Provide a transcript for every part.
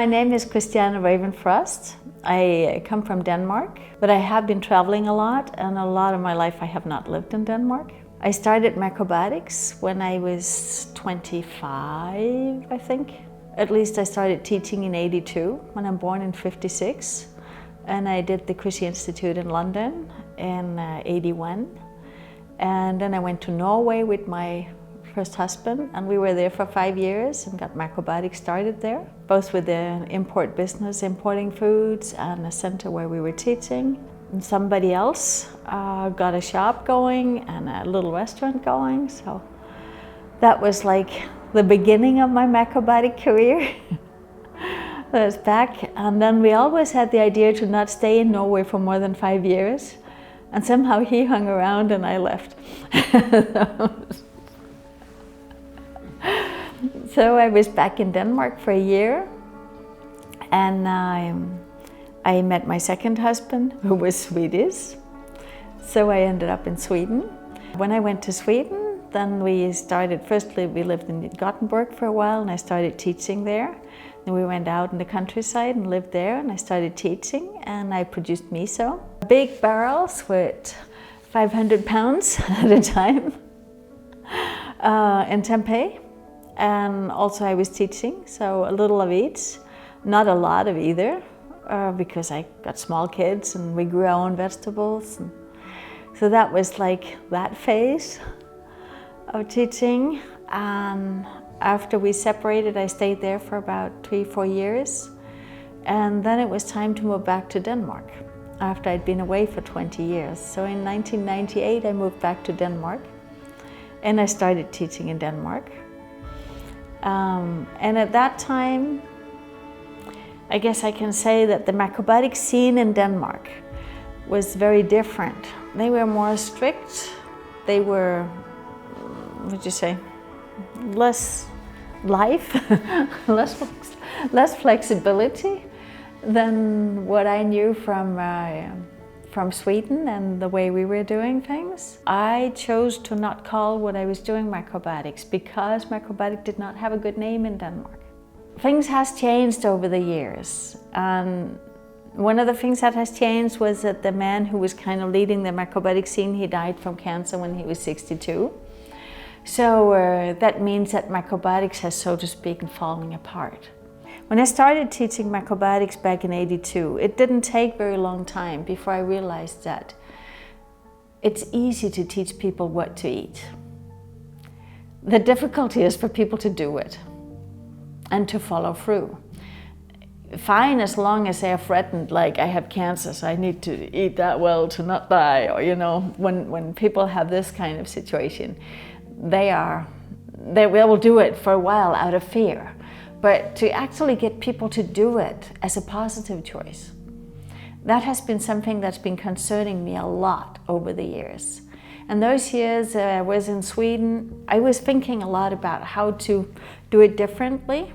My name is Kristiane Ravn. I come from Denmark, but I have been traveling a lot, and a lot of my life I have not lived in Denmark. I started Macrobiotics when I was 25, I think. At least I started teaching in 82, when I'm born in 56. And I did the Kristiane Institute in London in 81. And then I went to Norway with my first husband, and we were there for 5 years and got Macrobiotics started there, both with the import business, importing foods, and a center where we were teaching. And somebody else got a shop going and a little restaurant going, so that was like the beginning of my macrobiotic career. That was back, and then we always had the idea to not stay in Norway for more than 5 years, and somehow he hung around and I left. So I was back in Denmark for a year, and I met my second husband, who was Swedish. So I ended up in Sweden. When I went to Sweden, then we started, firstly we lived in Gothenburg for a while, and I started teaching there. Then we went out in the countryside and lived there, and I started teaching, and I produced miso. Big barrels with 500 pounds at a time in tempeh. And also I was teaching, so a little of each, not a lot of either, because I got small kids and we grew our own vegetables. And so that was like that phase of teaching. And after we separated, I stayed there for about 3-4 years. And then it was time to move back to Denmark after I'd been away for 20 years. So in 1998, I moved back to Denmark, and I started teaching in Denmark. And at that time, I guess I can say that the macrobiotic scene in Denmark was very different. They were more strict. They were, what would you say, less life, less flexibility than what I knew from Sweden and the way we were doing things. I chose to not call what I was doing macrobiotics because macrobiotic did not have a good name in Denmark. Things has changed over the years. One of the things that has changed was that the man who was kind of leading the macrobiotic scene, he died from cancer when he was 62. So that means that macrobiotics has, so to speak, falling apart. When I started teaching macrobiotics back in 82, it didn't take very long time before I realized that it's easy to teach people what to eat. The difficulty is for people to do it and to follow through. Fine, as long as they are threatened, like I have cancer, so I need to eat that well to not die, or when people have this kind of situation, they will do it for a while out of fear. But to actually get people to do it as a positive choice, that has been something that's been concerning me a lot over the years. And those years I was in Sweden, I was thinking a lot about how to do it differently.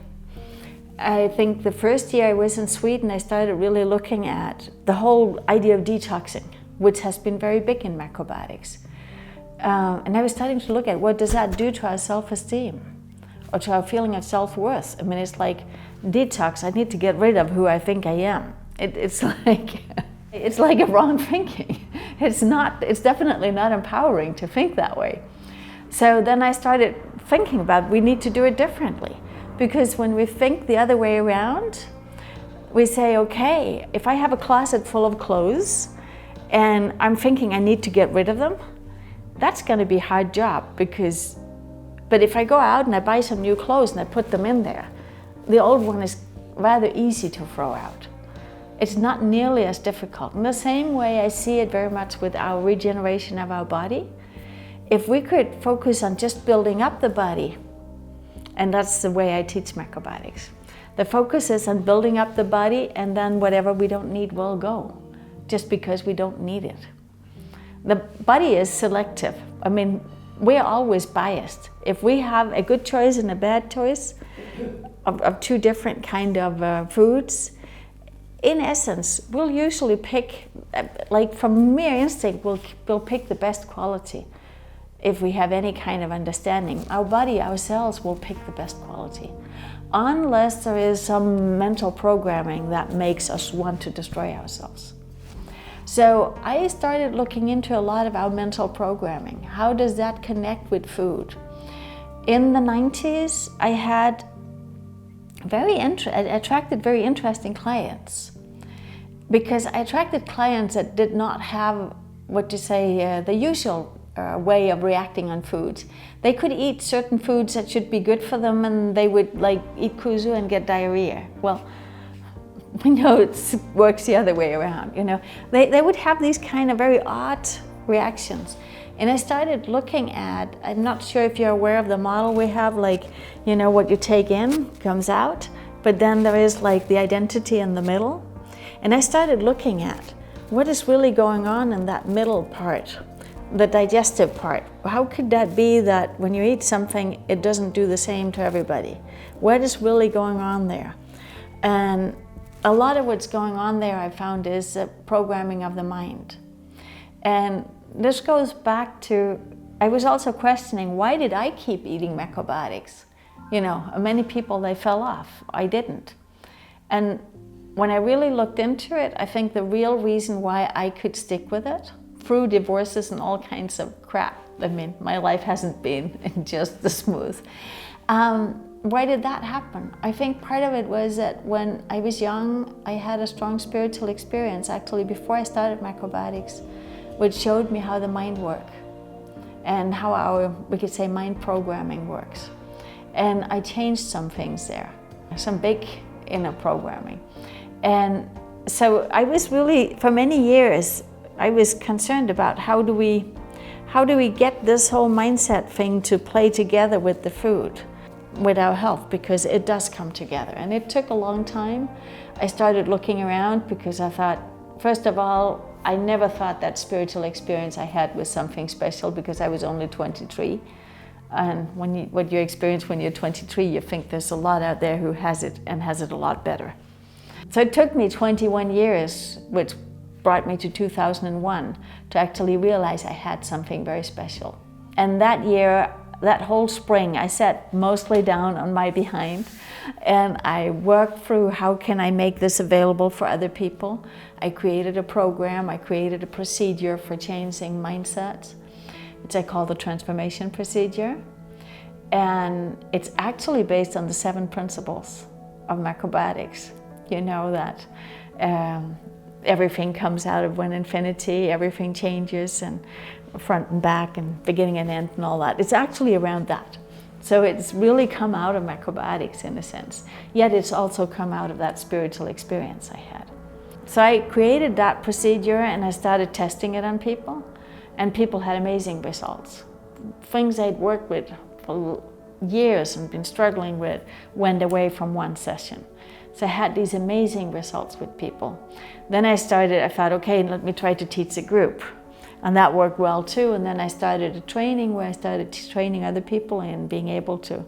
I think the first year I was in Sweden, I started really looking at the whole idea of detoxing, which has been very big in macrobiotics. And I was starting to look at what does that do to our self-esteem? Or to our feeling of self-worth. I mean, it's like detox. I need to get rid of who I think I am. It's like a wrong thinking. It's definitely not empowering to think that way. So then I started thinking about we need to do it differently, because when we think the other way around, we say, okay, if I have a closet full of clothes and I'm thinking I need to get rid of them, that's going to be a hard job But if I go out and I buy some new clothes and I put them in there, the old one is rather easy to throw out. It's not nearly as difficult. In the same way, I see it very much with our regeneration of our body. If we could focus on just building up the body, and that's the way I teach macrobiotics. The focus is on building up the body, and then whatever we don't need will go, just because we don't need it. The body is selective. I mean, we're always biased. If we have a good choice and a bad choice of two different kind of foods, in essence, we'll usually pick, like from mere instinct, we'll pick the best quality. if we have any kind of understanding. Our body, our cells will pick the best quality, unless there is some mental programming that makes us want to destroy ourselves. So I started looking into a lot of our mental programming. How does that connect with food? In the 90s, I had attracted very interesting clients, because I attracted clients that did not have, the usual way of reacting on foods. They could eat certain foods that should be good for them, and they would eat kuzu and get diarrhea. Well, we know it works the other way around, They would have these kind of very odd reactions. And I started looking at, I'm not sure if you're aware of the model we have, what you take in comes out, but then there is the identity in the middle. And I started looking at what is really going on in that middle part, the digestive part. How could that be that when you eat something, it doesn't do the same to everybody? What is really going on there? And a lot of what's going on there, I found, is programming of the mind. And this goes back to, I was also questioning, why did I keep eating macrobiotics? Many people, they fell off. I didn't. And when I really looked into it, I think the real reason why I could stick with it, through divorces and all kinds of crap, my life hasn't been just the smooth. Why did that happen? I think part of it was that when I was young, I had a strong spiritual experience, actually, before I started macrobiotics, which showed me how the mind works and how our, we could say, mind programming works. And I changed some things there, some big inner programming. And so I was really, for many years, I was concerned about how do we get this whole mindset thing to play together with the food, with our health, because it does come together. And it took a long time. I started looking around because I thought, first of all, I never thought that spiritual experience I had was something special, because I was only 23. And what you experience when you're 23, you think there's a lot out there who has it, and has it a lot better. So it took me 21 years, which brought me to 2001, to actually realize I had something very special. And that year, that whole spring, I sat mostly down on my behind, and I worked through how can I make this available for other people. I created a program, I created a procedure for changing mindsets, which I call the transformation procedure. And it's actually based on the 7 principles of macrobiotics. You know that everything comes out of one infinity, everything changes, and front and back, and beginning and end, and all that. It's actually around that. So it's really come out of macrobiotics in a sense, yet it's also come out of that spiritual experience I had. So I created that procedure, and I started testing it on people, and people had amazing results. Things I'd worked with for years and been struggling with went away from one session. So I had these amazing results with people. Then I thought, okay, let me try to teach a group. And that worked well too. And then I started a training where I started training other people in being able to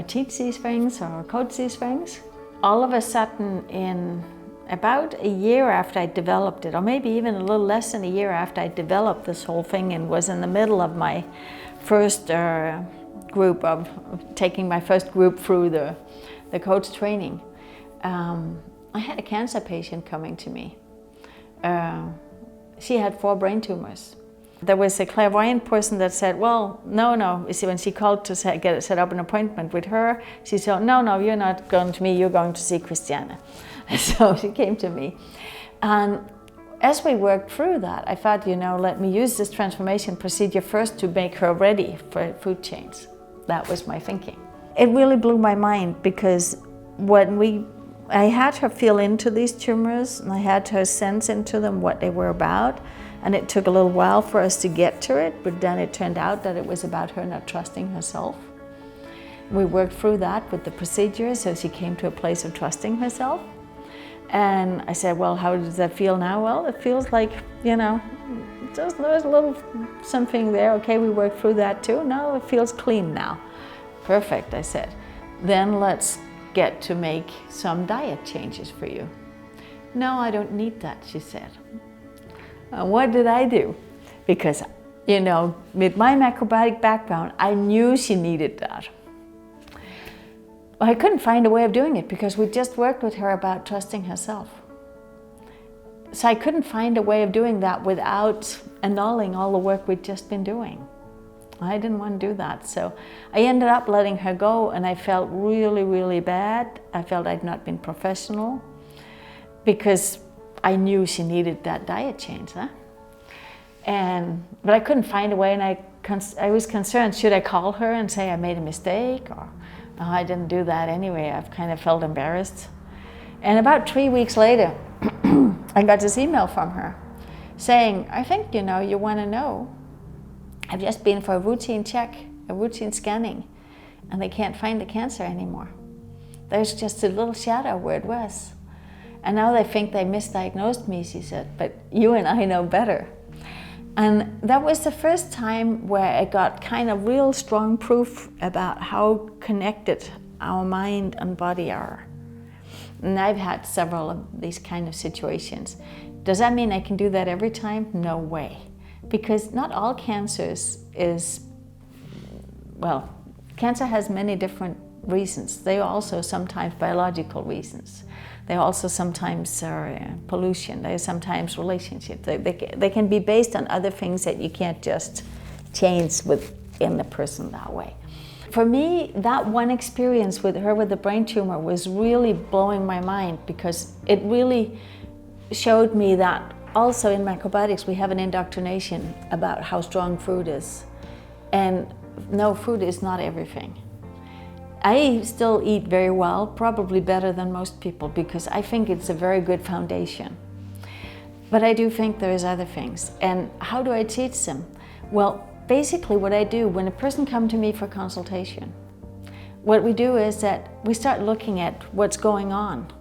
teach these things or coach these things. All of a sudden, in about a year after I developed it, or maybe even a little less than a year after I developed this whole thing and was in the middle of my first group of taking my first group through the coach training, I had a cancer patient coming to me. She had 4 brain tumors. There was a clairvoyant person that said, well, no. You see, when she called to set up an appointment with her, she said, no, you're not going to me, you're going to see Kristiane. So she came to me. And as we worked through that, I thought, let me use this transformation procedure first to make her ready for food change. That was my thinking. It really blew my mind, because I had her feel into these tumors, and I had her sense into them what they were about, and it took a little while for us to get to it, but then it turned out that it was about her not trusting herself. We worked through that with the procedure, so she came to a place of trusting herself. And I said, well, how does that feel now? Well, it feels like, just there's a little something there. Okay, we worked through that too. No, it feels clean now. Perfect, I said. Then let's get to make some diet changes for you. No, I don't need that, she said. What did I do? Because You know, with my macrobiotic background, I knew she needed that. But I couldn't find a way of doing it because we just worked with her about trusting herself. So I couldn't find a way of doing that without annulling all the work we'd just been doing. I didn't want to do that. So I ended up letting her go, and I felt really, really bad. I felt I'd not been professional because I knew she needed that diet change. But I couldn't find a way, and I was concerned, should I call her and say I made a mistake? Or no, I didn't do that anyway. I've kind of felt embarrassed. And about 3 weeks later, I got this email from her saying, I think, you want to know. I've just been for a routine check, a routine scanning, and they can't find the cancer anymore. There's just a little shadow where it was. And now they think they misdiagnosed me, she said, but you and I know better. And that was the first time where I got kind of real strong proof about how connected our mind and body are. And I've had several of these kind of situations. Does that mean I can do that every time? No way. Because not all cancers cancer has many different reasons. They are also sometimes biological reasons. They also sometimes are pollution. They are sometimes relationships. They can be based on other things that you can't just change within the person that way. For me, that one experience with her with the brain tumor was really blowing my mind because it really showed me that also in macrobiotics we have an indoctrination about how strong food is. And no, food is not everything. I still eat very well, probably better than most people, because I think it's a very good foundation. But I do think there is other things. And how do I teach them? Well, basically what I do when a person comes to me for consultation, what we do is that we start looking at what's going on.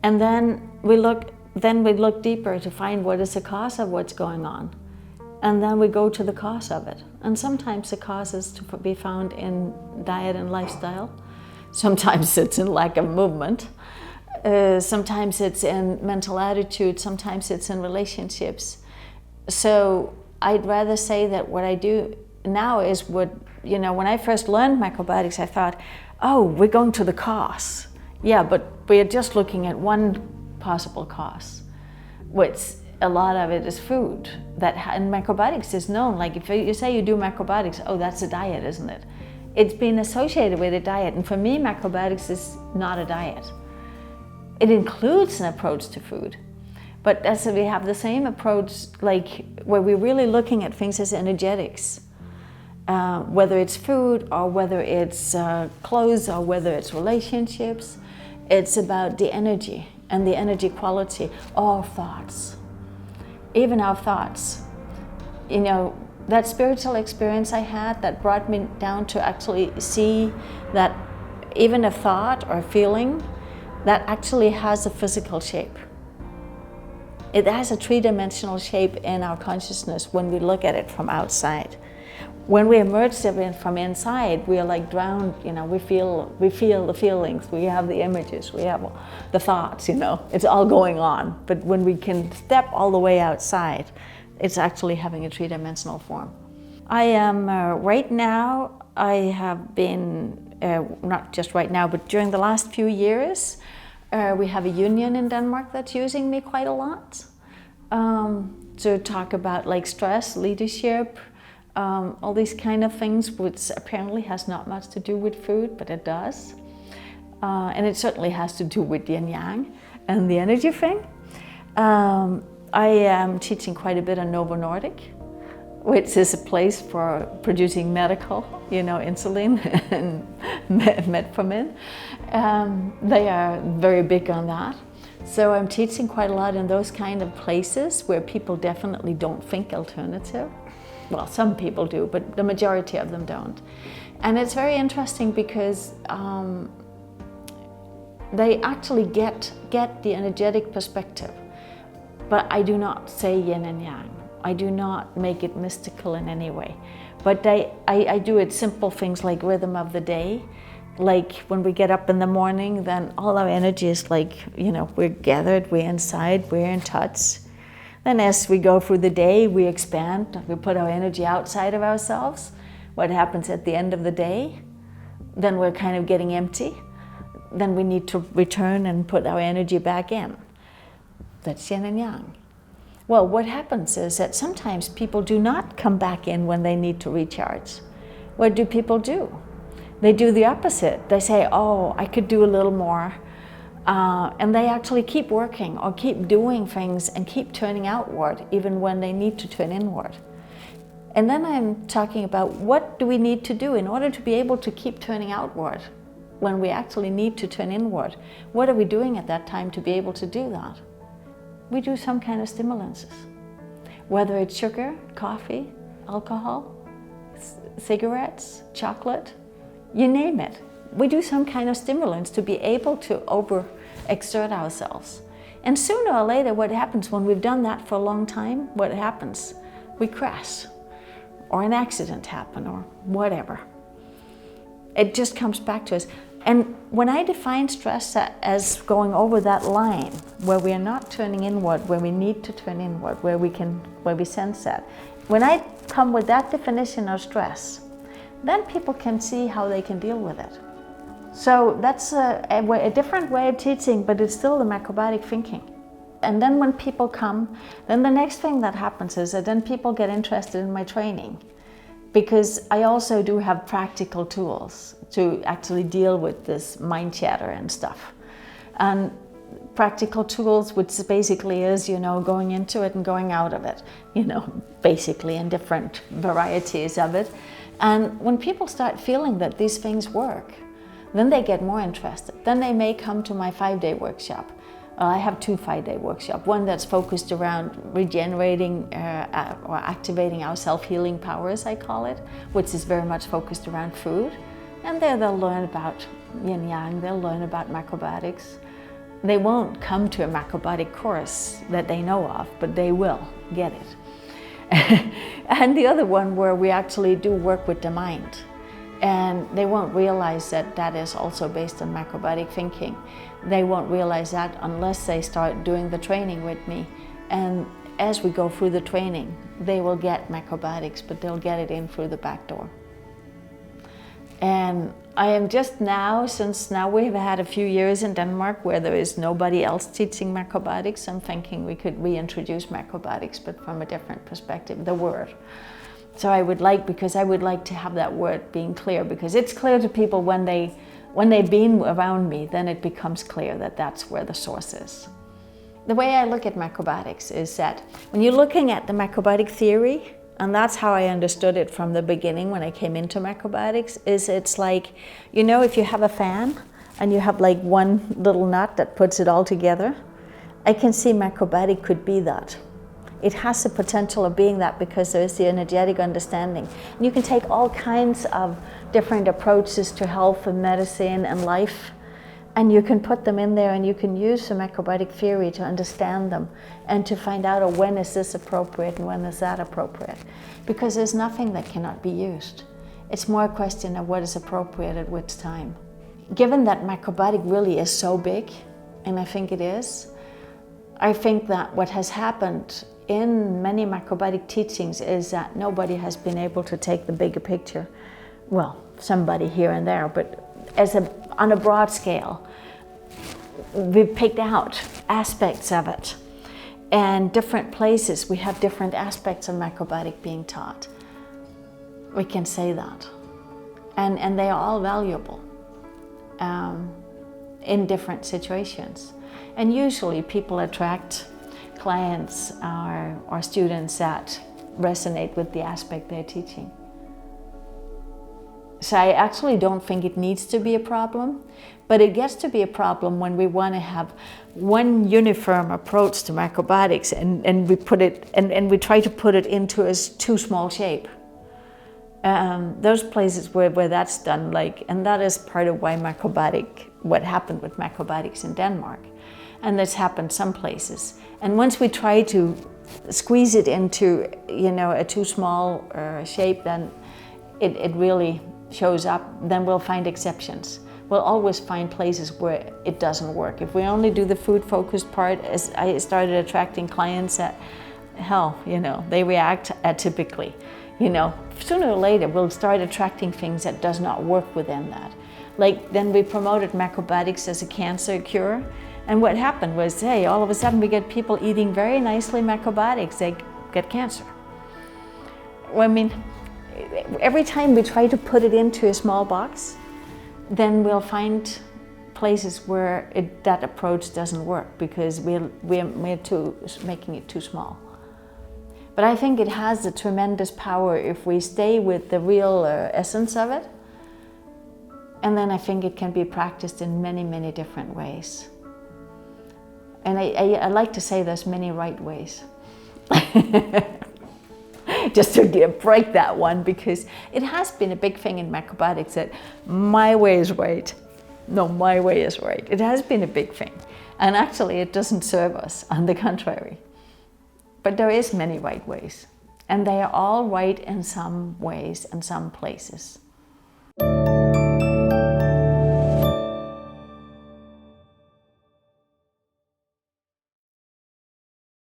And then we look deeper to find what is the cause of what's going on. And then we go to the cause of it. And sometimes the cause is to be found in diet and lifestyle. Sometimes it's in lack of movement. Sometimes it's in mental attitude. Sometimes it's in relationships. So I'd rather say that what I do now is when I first learned macrobiotics, I thought, oh, we're going to the cause. Yeah, but we're just looking at one possible cause, which a lot of it is food. And macrobiotics is known, like if you say you do macrobiotics, oh, that's a diet, isn't it? It's been associated with a diet, and for me, macrobiotics is not a diet. It includes an approach to food, but as we have the same approach, like where we're really looking at things as energetics, whether it's food or whether it's clothes or whether it's relationships, it's about the energy and the energy quality, all thoughts. Even our thoughts. That spiritual experience I had that brought me down to actually see that even a thought or a feeling that actually has a physical shape. It has a three-dimensional shape in our consciousness when we look at it from outside. When we emerge from inside, we are like drowned, we feel the feelings, we have the images, we have the thoughts, it's all going on. But when we can step all the way outside, it's actually having a three-dimensional form. I am, right now, I have been, not just right now, but during the last few years, we have a union in Denmark that's using me quite a lot to talk about like stress, leadership, all these kind of things, which apparently has not much to do with food, but it does. And it certainly has to do with yin yang and the energy thing. I am teaching quite a bit on Novo Nordic, which is a place for producing medical, insulin and metformin. They are very big on that. So I'm teaching quite a lot in those kind of places where people definitely don't think alternative. Well, some people do, but the majority of them don't. And it's very interesting because they actually get the energetic perspective. But I do not say yin and yang. I do not make it mystical in any way. But I do it simple things like rhythm of the day. Like when we get up in the morning, then all our energy is like, we're gathered, we're inside, we're in touch. Then as we go through the day, we expand, we put our energy outside of ourselves. What happens at the end of the day? Then we're kind of getting empty. Then we need to return and put our energy back in. That's yin and yang. Well, what happens is that sometimes people do not come back in when they need to recharge. What do people do? They do the opposite. They say, oh, I could do a little more. And they actually keep working or keep doing things and keep turning outward even when they need to turn inward. And then I'm talking about what do we need to do in order to be able to keep turning outward when we actually need to turn inward. What are we doing at that time to be able to do that? We do some kind of stimulants. Whether it's sugar, coffee, alcohol, cigarettes, chocolate, you name it. We do some kind of stimulants to be able to overexert ourselves. And sooner or later, what happens when we've done that for a long time, what happens? We crash, or an accident happens, or whatever. It just comes back to us. And when I define stress as going over that line, where we are not turning inward, where we need to turn inward, where we sense that, when I come with that definition of stress, then people can see how they can deal with it. So that's a different way of teaching, but it's still the macrobiotic thinking. And then when people come, then the next thing that happens is that then people get interested in my training, because I also do have practical tools to actually deal with this mind chatter and stuff. And practical tools, which basically is, going into it and going out of it, basically in different varieties of it. And when people start feeling that these things work, then they get more interested. Then they may come to my 5-day workshop. I have 2 5-day workshops. One that's focused around regenerating or activating our self-healing powers, I call it, which is very much focused around food. And there they'll learn about yin yang, they'll learn about macrobiotics. They won't come to a macrobiotic course that they know of, but they will get it. And the other one where we actually do work with the mind. And they won't realize that that is also based on macrobiotic thinking. They won't realize that unless they start doing the training with me. And as we go through the training, they will get macrobiotics, but they'll get it in through the back door. And I am just now, since now we've had a few years in Denmark where there is nobody else teaching macrobiotics, I'm thinking we could reintroduce macrobiotics, but from a different perspective, the word. So I would like to have that word being clear, because it's clear to people when they've been around me, then it becomes clear that that's where the source is. The way I look at macrobiotics is that when you're looking at the macrobiotic theory, and that's how I understood it from the beginning when I came into macrobiotics, is it's like, if you have a fan and you have like one little nut that puts it all together, I can see macrobiotic could be that. It has the potential of being that because there is the energetic understanding. And you can take all kinds of different approaches to health and medicine and life, and you can put them in there and you can use the macrobiotic theory to understand them and to find out when is this appropriate and when is that appropriate. Because there's nothing that cannot be used. It's more a question of what is appropriate at which time. Given that macrobiotic really is so big, and I think it is, I think that what has happened in many macrobiotic teachings is that nobody has been able to take the bigger picture. Well, somebody here and there, but on a broad scale, we've picked out aspects of it. And different places, we have different aspects of macrobiotic being taught. We can say that. And they are all valuable in different situations. And usually people attract clients or students that resonate with the aspect they're teaching. So I actually don't think it needs to be a problem, but it gets to be a problem when we want to have one uniform approach to macrobiotics and we put it and we try to put it into a too small shape. Those places where that's done, and that is part of why what happened with macrobiotics in Denmark. And that's happened some places. And once we try to squeeze it into, a too small shape, then it really shows up. Then we'll find exceptions. We'll always find places where it doesn't work. If we only do the food-focused part, as I started attracting clients that hell, you know, they react atypically. You know, sooner or later we'll start attracting things that does not work within that. Like then we promoted macrobiotics as a cancer cure, and what happened was, hey, all of a sudden we get people eating very nicely macrobiotics, they get cancer. Well, I mean, every time we try to put it into a small box, then we'll find places where that approach doesn't work because we're making it too small. But I think it has a tremendous power if we stay with the real essence of it. And then I think it can be practiced in many, many different ways. And I like to say there's many right ways. Just to break that one, because it has been a big thing in macrobiotics that my way is right. No, my way is right. It has been a big thing. And actually it doesn't serve us, on the contrary. But there is many right ways. And they are all right in some ways and some places.